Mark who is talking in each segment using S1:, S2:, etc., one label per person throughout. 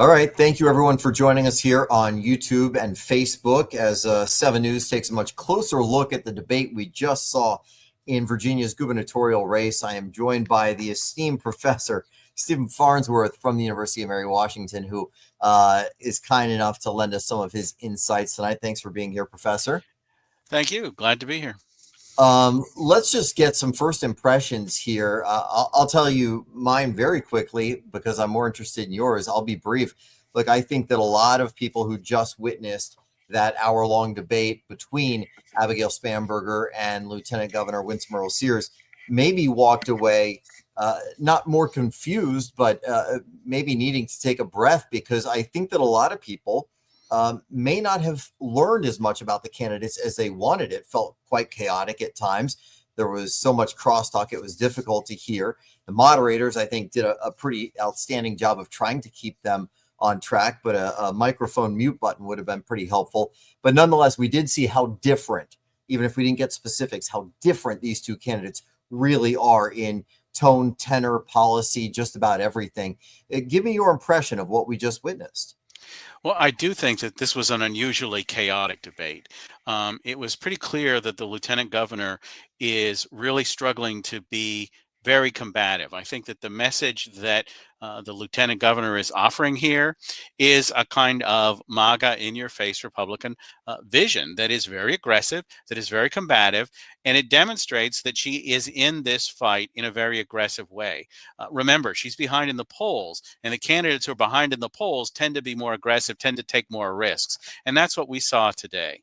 S1: All right. Thank you, everyone, for joining us here on YouTube and Facebook as 7 News takes a much closer look at the debate we just saw in Virginia's gubernatorial race. I am joined by the esteemed professor, Stephen Farnsworth from the University of Mary Washington, who is kind enough to lend us some of his insights tonight. Thanks for being here, Professor.
S2: Thank you. Glad to be here.
S1: Let's just get some first impressions here. I'll tell you mine very quickly because I'm more interested in yours. I'll be brief. Look, I think that a lot of people who just witnessed that hour-long debate between Abigail Spanberger and Lieutenant Governor Winsome Earle-Sears maybe walked away not more confused, but maybe needing to take a breath, because I think that a lot of people may not have learned as much about the candidates as they wanted. It felt quite chaotic at times. There was so much crosstalk, it was difficult to hear. The moderators, I think, did a pretty outstanding job of trying to keep them on track, but a microphone mute button would have been pretty helpful. But nonetheless, we did see how different, even if we didn't get specifics, how different these two candidates really are in tone, tenor, policy, just about everything. Give me your impression of what we just witnessed.
S2: Well, I do think that this was an unusually chaotic debate. It was pretty clear that the lieutenant governor is really struggling to be very combative. I think that the message that the lieutenant governor is offering here is a kind of MAGA in your face Republican vision that is very aggressive, that is very combative, and it demonstrates that she is in this fight in a very aggressive way. Remember, she's behind in the polls, and the candidates who are behind in the polls tend to be more aggressive, tend to take more risks. And that's what we saw today.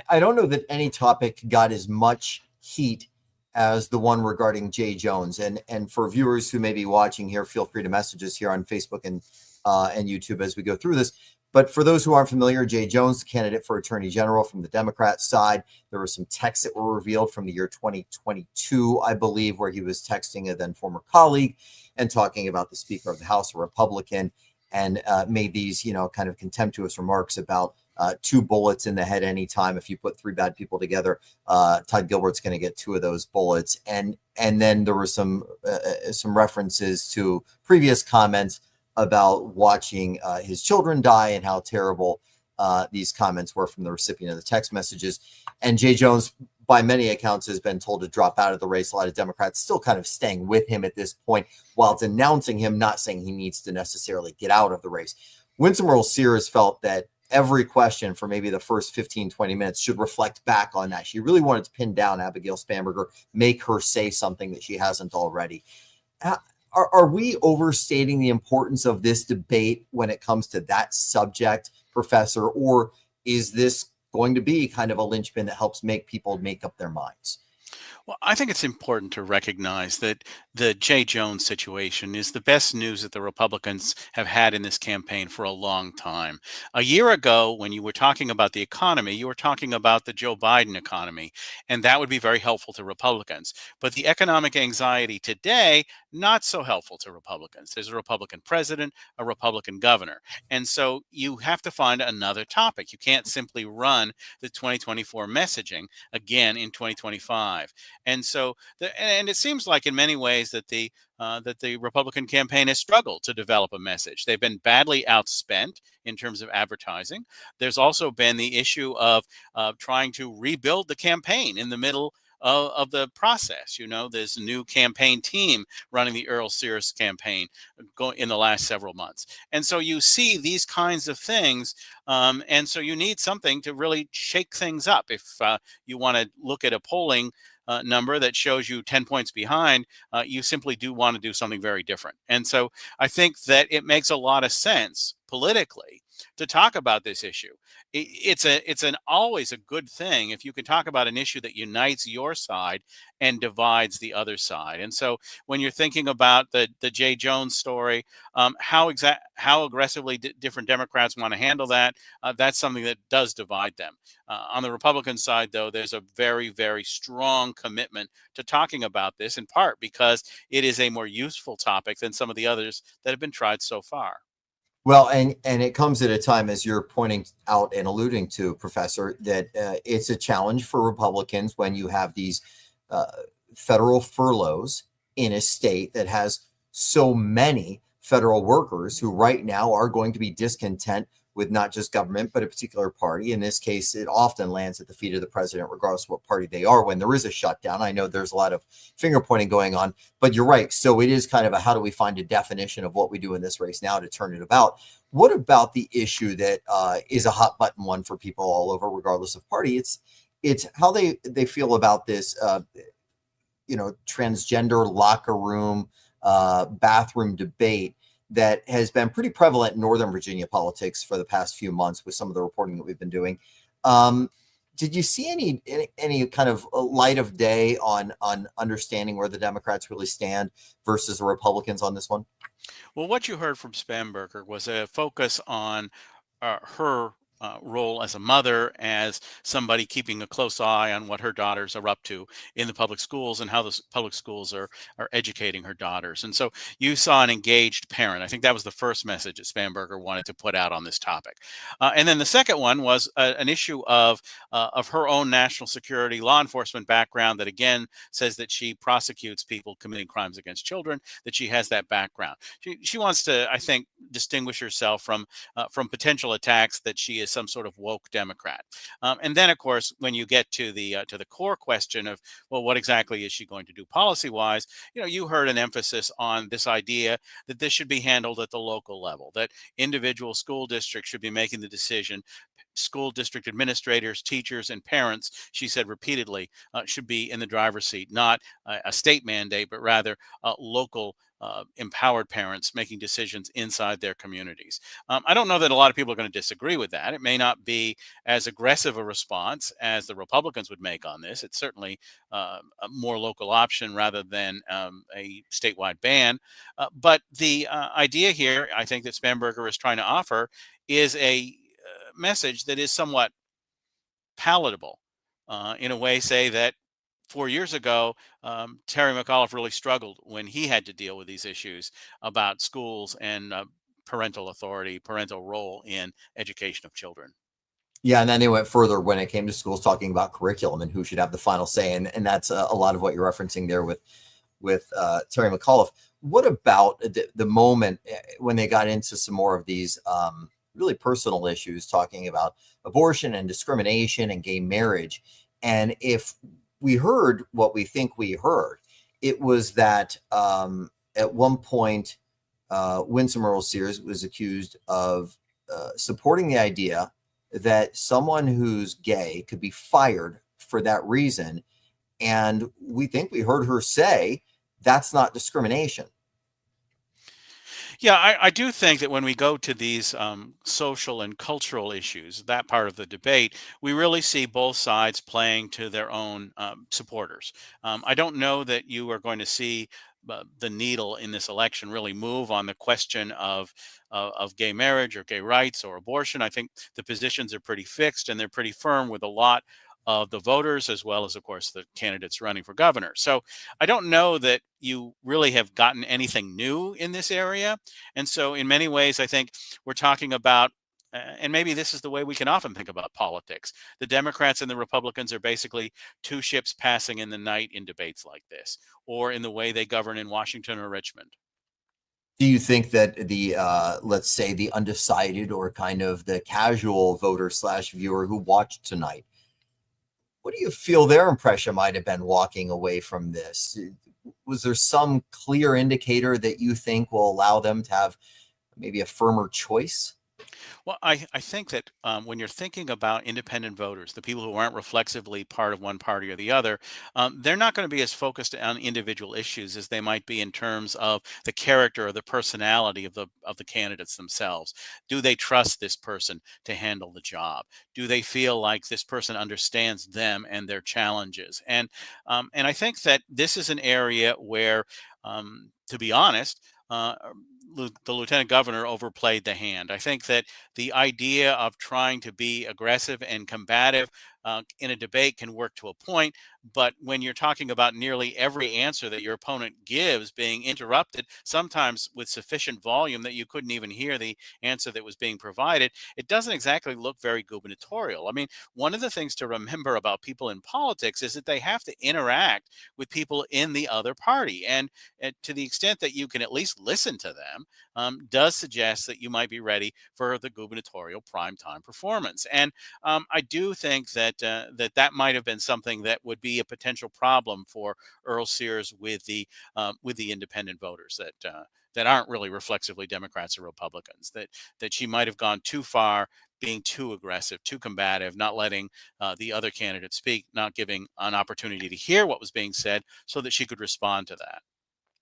S1: I don't know that any topic got as much heat as the one regarding Jay Jones. And for viewers who may be watching here, feel free to message us here on Facebook and YouTube as we go through this. But for those who aren't familiar, Jay Jones, the candidate for Attorney General from the Democrat side, there were some texts that were revealed from the year 2022, I believe, where he was texting a then former colleague and talking about the Speaker of the House, a Republican, and made these, kind of contemptuous remarks about 2 bullets in the head anytime. If you put 3 bad people together, Todd Gilbert's going to get 2 of those bullets. And then there were some references to previous comments about watching his children die and how terrible these comments were from the recipient of the text messages. And Jay Jones, by many accounts, has been told to drop out of the race. A lot of Democrats still kind of staying with him at this point while denouncing him, not saying he needs to necessarily get out of the race. Winsome Earle-Sears felt that every question for maybe the first 15, 20 minutes should reflect back on that. She really wanted to pin down Abigail Spanberger, make her say something that she hasn't already. Are we overstating the importance of this debate when it comes to that subject, Professor? Or is this going to be kind of a linchpin that helps make people make up their minds?
S2: Well, I think it's important to recognize that the Jay Jones situation is the best news that the Republicans have had in this campaign for a long time. A year ago, when you were talking about the economy, you were talking about the Joe Biden economy, and that would be very helpful to Republicans. But the economic anxiety today, not so helpful to Republicans. There's a Republican president, a Republican governor. And so you have to find another topic. You can't simply run the 2024 messaging again in 2025. And so, and it seems like in many ways that the Republican campaign has struggled to develop a message. They've been badly outspent in terms of advertising. There's also been the issue of trying to rebuild the campaign in the middle of the process. There's a new campaign team running the Earle-Sears campaign in the last several months. And so you see these kinds of things. And so you need something to really shake things up. If you want to look at a polling number that shows you 10 points behind, you simply do want to do something very different. And so I think that it makes a lot of sense politically to talk about this issue. It's always a good thing if you can talk about an issue that unites your side and divides the other side. And so when you're thinking about the Jay Jones story, how aggressively different Democrats want to handle that, that's something that does divide them. On the Republican side, though, there's a very, very strong commitment to talking about this, in part because it is a more useful topic than some of the others that have been tried so far.
S1: Well, and it comes at a time, as you're pointing out and alluding to, Professor, that it's a challenge for Republicans when you have these federal furloughs in a state that has so many federal workers who right now are going to be discontent with not just government, but a particular party. In this case, it often lands at the feet of the president, regardless of what party they are, when there is a shutdown. I know there's a lot of finger pointing going on, but you're right. So it is kind of a how do we find a definition of what we do in this race now to turn it about? What about the issue that is a hot button one for people all over, regardless of party? It's how they feel about this, transgender locker room, bathroom debate that has been pretty prevalent in Northern Virginia politics for the past few months with some of the reporting that we've been doing. Did you see any kind of light of day on understanding where the Democrats really stand versus the Republicans on this one?
S2: Well, what you heard from Spanberger was a focus on her role as a mother, as somebody keeping a close eye on what her daughters are up to in the public schools and how the public schools are educating her daughters. And so you saw an engaged parent. I think that was the first message that Spanberger wanted to put out on this topic. And then the second one was an issue of her own national security law enforcement background that again says that she prosecutes people committing crimes against children, that she has that background. She wants to, I think, distinguish herself from potential attacks that she is some sort of woke Democrat. And then, of course, when you get to the core question of, well, what exactly is she going to do policy wise? You heard an emphasis on this idea that this should be handled at the local level, that individual school districts should be making the decision. School district administrators, teachers, and parents, she said repeatedly, should be in the driver's seat, not a state mandate, but rather local empowered parents making decisions inside their communities. I don't know that a lot of people are going to disagree with that. It may not be as aggressive a response as the Republicans would make on this. It's certainly a more local option rather than a statewide ban. But the idea here, I think, that Spanberger is trying to offer is a message that is somewhat palatable. In a way, say that 4 years ago, Terry McAuliffe really struggled when he had to deal with these issues about schools and parental authority, parental role in education of children.
S1: Yeah, and then they went further when it came to schools, talking about curriculum and who should have the final say, and that's a lot of what you're referencing there with Terry McAuliffe. What about the moment when they got into some more of these really personal issues, talking about abortion and discrimination and gay marriage? And if we heard what we think we heard, it was that at one point, Winsome Earle-Sears was accused of supporting the idea that someone who's gay could be fired for that reason. And we think we heard her say that's not discrimination.
S2: Yeah, I do think that when we go to these social and cultural issues, that part of the debate, we really see both sides playing to their own supporters. I don't know that you are going to see the needle in this election really move on the question of gay marriage or gay rights or abortion. I think the positions are pretty fixed and they're pretty firm with a lot of the voters, as well as, of course, the candidates running for governor. So I don't know that you really have gotten anything new in this area. And so, in many ways, I think we're talking about, and maybe this is the way we can often think about politics. The Democrats and the Republicans are basically two ships passing in the night in debates like this, or in the way they govern in Washington or Richmond.
S1: Do you think that the let's say the undecided or kind of the casual voter slash viewer who watched tonight, what do you feel their impression might have been walking away from this? Was there some clear indicator that you think will allow them to have maybe a firmer choice?
S2: Well, I think that when you're thinking about independent voters, the people who aren't reflexively part of one party or the other, they're not going to be as focused on individual issues as they might be in terms of the character or the personality of the candidates themselves. Do they trust this person to handle the job? Do they feel like this person understands them and their challenges? And I think that this is an area where, to be honest, the lieutenant governor overplayed the hand. I think that the idea of trying to be aggressive and combative in a debate can work to a point, but when you're talking about nearly every answer that your opponent gives being interrupted, sometimes with sufficient volume that you couldn't even hear the answer that was being provided, it doesn't exactly look very gubernatorial. I mean, one of the things to remember about people in politics is that they have to interact with people in the other party. And to the extent that you can at least listen to them, does suggest that you might be ready for the gubernatorial primetime performance. And I do think that that might have been something that would be a potential problem for Earl-Sears with the independent voters that aren't really reflexively Democrats or Republicans. That she might have gone too far, being too aggressive, too combative, not letting the other candidate speak, not giving an opportunity to hear what was being said so that she could respond to that.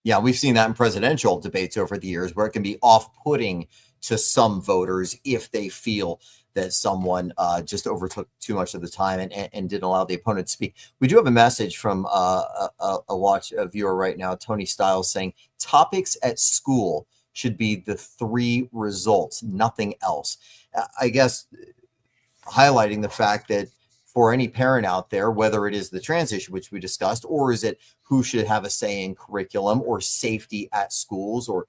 S1: Yeah, we've seen that in presidential debates over the years where it can be off-putting to some voters if they feel that someone just overtook too much of the time and didn't allow the opponent to speak. We do have a message from a viewer right now, Tony Stiles, saying topics at school should be the 3 results, nothing else. I guess highlighting the fact that for any parent out there, whether it is the trans issue, which we discussed, or is it who should have a say in curriculum or safety at schools, or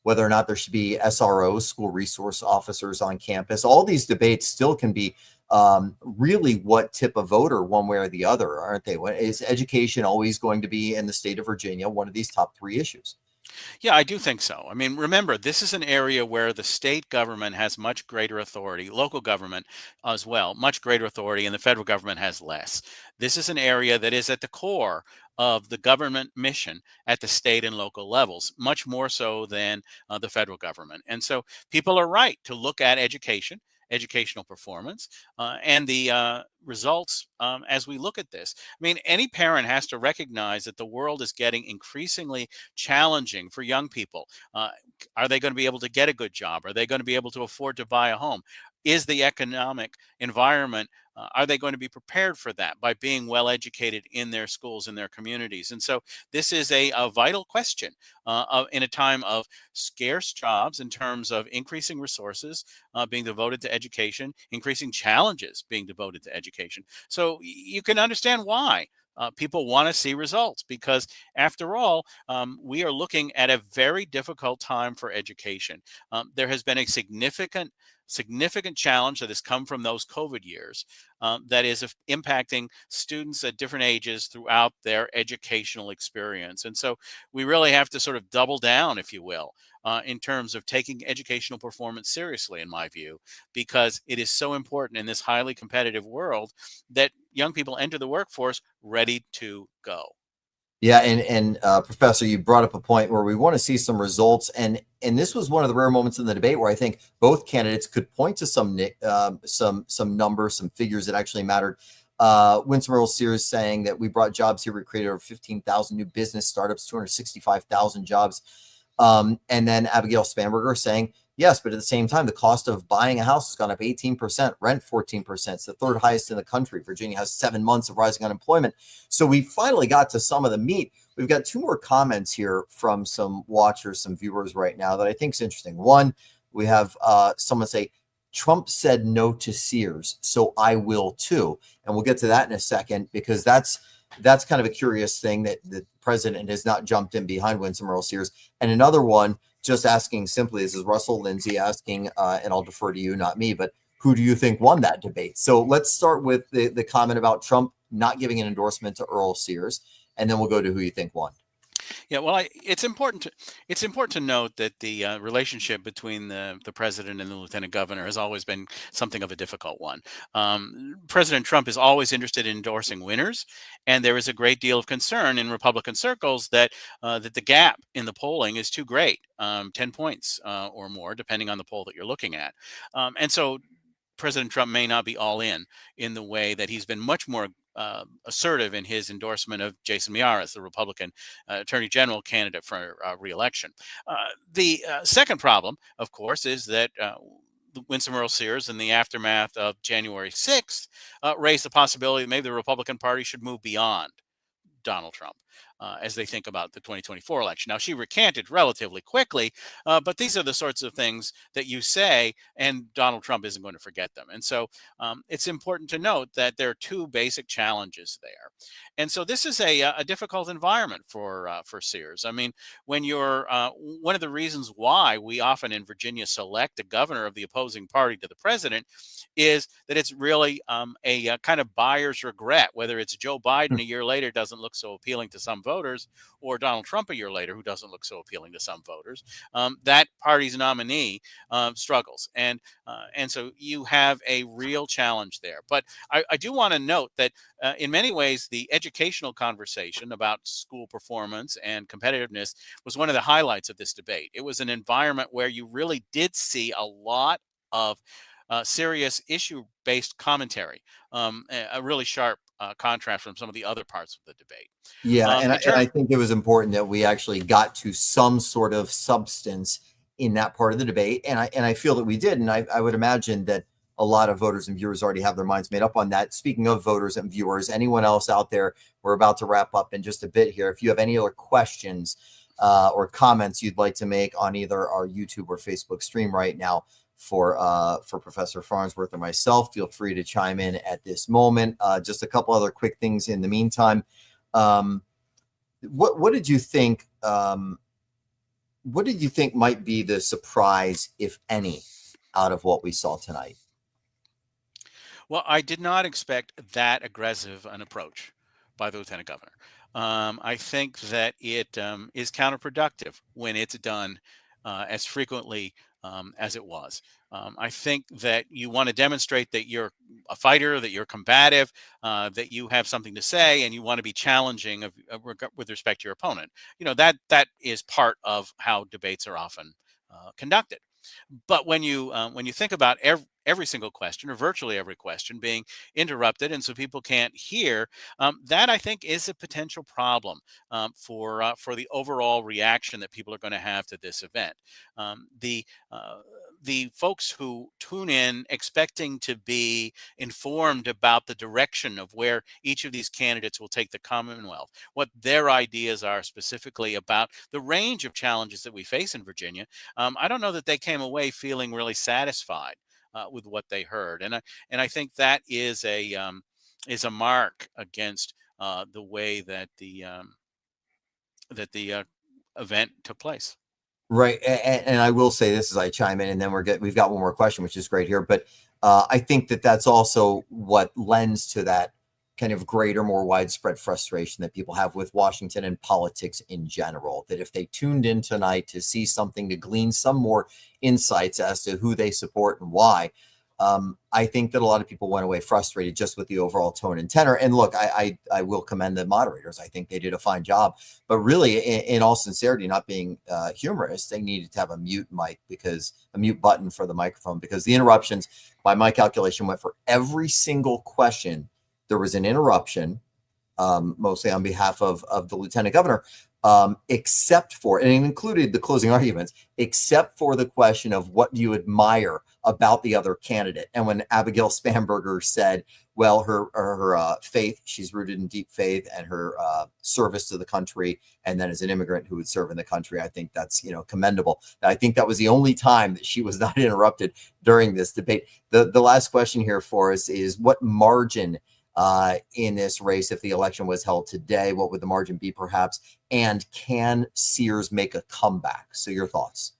S1: whether or not there should be SROs, school resource officers on campus, all these debates still can be really what tip a voter one way or the other, aren't they? Is education always going to be in the state of Virginia one of these top 3 issues?
S2: Yeah, I do think so. I mean, remember, this is an area where the state government has much greater authority, local government as well, much greater authority, and the federal government has less. This is an area that is at the core of the government mission at the state and local levels, much more so than the federal government. And so people are right to look at education, educational performance, and the results as we look at this. I mean, any parent has to recognize that the world is getting increasingly challenging for young people. Are they going to be able to get a good job? Are they going to be able to afford to buy a home? Is the economic environment, are they going to be prepared for that by being well educated in their schools, in their communities? And so this is a vital question in a time of scarce jobs in terms of increasing resources being devoted to education, increasing challenges being devoted to education. So you can understand why. People want to see results because, after all, we are looking at a very difficult time for education. There has been a significant challenge that has come from those COVID years that is impacting students at different ages throughout their educational experience. And so we really have to sort of double down, if you will, in terms of taking educational performance seriously, in my view, because it is so important in this highly competitive world that young people enter the workforce ready to go.
S1: Yeah, and Professor, you brought up a point where we want to see some results, and this was one of the rare moments in the debate where I think both candidates could point to some numbers, some figures that actually mattered. Winsome Earle-Sears saying that we brought jobs here, we created over 15,000 new business startups, 265,000 jobs, and then Abigail Spanberger saying, yes, but at the same time, the cost of buying a house has gone up 18%, rent 14%. It's the 3rd highest in the country. Virginia has 7 months of rising unemployment. So we finally got to some of the meat. We've got 2 more comments here from some watchers, some viewers right now that I think is interesting. One, we have someone say, Trump said no to Sears, so I will too. And we'll get to that in a second because that's kind of a curious thing that the president has not jumped in behind Winsome Earle-Sears. And another one, just asking simply, this is Russell Lindsay asking, and I'll defer to you, not me, but who do you think won that debate? So let's start with the comment about Trump not giving an endorsement to Earle-Sears, and then we'll go to who you think won.
S2: Yeah, well, it's important to note that the relationship between the president and the lieutenant governor has always been something of a difficult one. President Trump is always interested in endorsing winners, and there is a great deal of concern in Republican circles that the gap in the polling is too great, 10 points or more, depending on the poll that you're looking at, and so President Trump may not be all in the way that he's been much more assertive in his endorsement of Jason Miyares, the Republican Attorney General candidate for re-election. The second problem, of course, is that Winsome Earle-Sears, in the aftermath of January 6th, raised the possibility that maybe the Republican Party should move beyond Donald Trump as they think about the 2024 election. Now, she recanted relatively quickly, but these are the sorts of things that you say, and Donald Trump isn't going to forget them. And so it's important to note that there are 2 basic challenges there. And so this is a difficult environment for Sears. I mean, when you're one of the reasons why we often in Virginia select the governor of the opposing party to the president is that it's really a kind of buyer's regret. Whether it's Joe Biden a year later doesn't look so appealing to some voters, voters, or Donald Trump a year later, who doesn't look so appealing to some voters, that party's nominee struggles. And so you have a real challenge there. But I do want to note that in many ways, the educational conversation about school performance and competitiveness was one of the highlights of this debate. It was an environment where you really did see a lot of serious issue-based commentary, a really sharp contrast from some of the other parts of the debate.
S1: Yeah,
S2: In
S1: and I
S2: terms,
S1: think it was important that we actually got to some sort of substance in that part of the debate, and I feel that we did, and I would imagine that a lot of voters and viewers already have their minds made up on that. Speaking of voters and viewers, anyone else out there, we're about to wrap up in just a bit here. If you have any other questions or comments you'd like to make on either our YouTube or Facebook stream right now for Professor Farnsworth or myself, feel free to chime in at this moment. Just a couple other quick things in the meantime. What did you think? What did you think might be the surprise, if any, out of what we saw tonight?
S2: well, I did not expect that aggressive an approach by the lieutenant governor. I think that it is counterproductive when it's done as frequently as it was. I think that you want to demonstrate that you're a fighter, that you're combative, that you have something to say, and you want to be challenging with respect to your opponent. That is part of how debates are often conducted. But when you think about every single question, or virtually every question, being interrupted, and so people can't hear, that I think is a potential problem for the overall reaction that people are going to have to this event. The folks who tune in expecting to be informed about the direction of where each of these candidates will take the Commonwealth, what their ideas are specifically about the range of challenges that we face in Virginia, I don't know that they came away feeling really satisfied with what they heard, and I think that is a mark against the way that the event took place.
S1: Right, and I will say this as I chime in, and then we've got one more question, which is great here. But I think that that's also what lends to that kind of greater, more widespread frustration that people have with Washington and politics in general. That if they tuned in tonight to see something, to glean some more insights as to who they support and why, I think that a lot of people went away frustrated just with the overall tone and tenor. And look, I will commend the moderators. I think they did a fine job. But really, in all sincerity, not being humorous, they needed to have a mute button for the microphone, because the interruptions, by my calculation, went for every single question. There was an interruption, mostly on behalf of the lieutenant governor, except for, and it included the closing arguments, except for the question of what do you admire about the other candidate. And when Abigail Spanberger said, well, her faith, she's rooted in deep faith, and her service to the country, and then as an immigrant who would serve in the country, I think that's commendable. I think that was the only time that she was not interrupted during this debate. The last question here for us is, what margin in this race, if the election was held today, what would the margin be perhaps? And can Sears make a comeback? So your thoughts.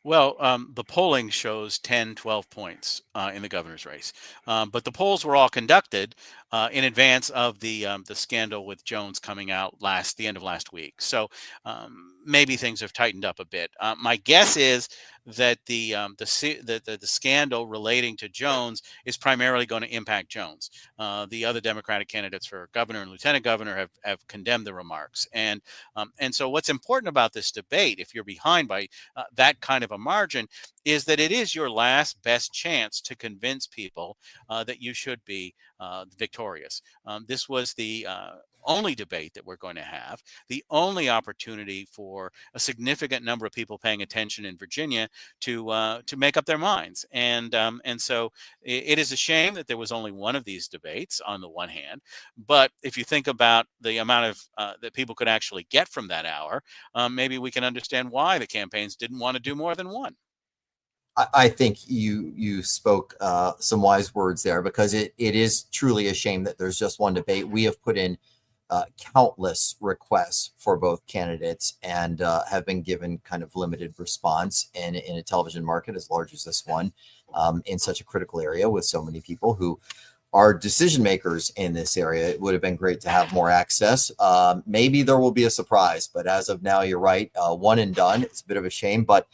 S2: Well, the polling shows 10, 12 points in the governor's race. But the polls were all conducted in advance of the scandal with Jones coming out the end of last week. So maybe things have tightened up a bit. My guess is that the scandal relating to Jones is primarily going to impact Jones. The other Democratic candidates for governor and lieutenant governor have condemned the remarks. And so what's important about this debate, if you're behind by that kind of a margin, is that it is your last best chance to convince people that you should be victorious. This was the only debate that we're going to have, the only opportunity for a significant number of people paying attention in Virginia to make up their minds. And so it is a shame that there was only one of these debates on the one hand, but if you think about the amount of that people could actually get from that hour, maybe we can understand why the campaigns didn't want to do more than one.
S1: I think you spoke some wise words there, because it is truly a shame that there's just one debate. We have put in countless requests for both candidates, and have been given kind of limited response in a television market as large as this one, in such a critical area with so many people who are decision makers in this area. It would have been great to have more access. Maybe there will be a surprise, but as of now, you're right. One and done. It's a bit of a shame, but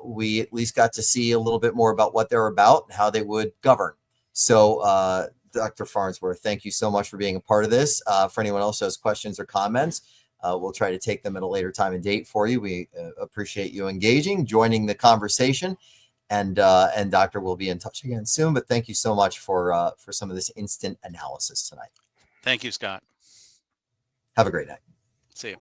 S1: we at least got to see a little bit more about what they're about and how they would govern. So, Dr. Farnsworth, thank you so much for being a part of this. For anyone else who has questions or comments, we'll try to take them at a later time and date for you. We appreciate you engaging, joining the conversation, and Doctor will be in touch again soon. But thank you so much for some of this instant analysis tonight.
S2: Thank you, Scott.
S1: Have a great night.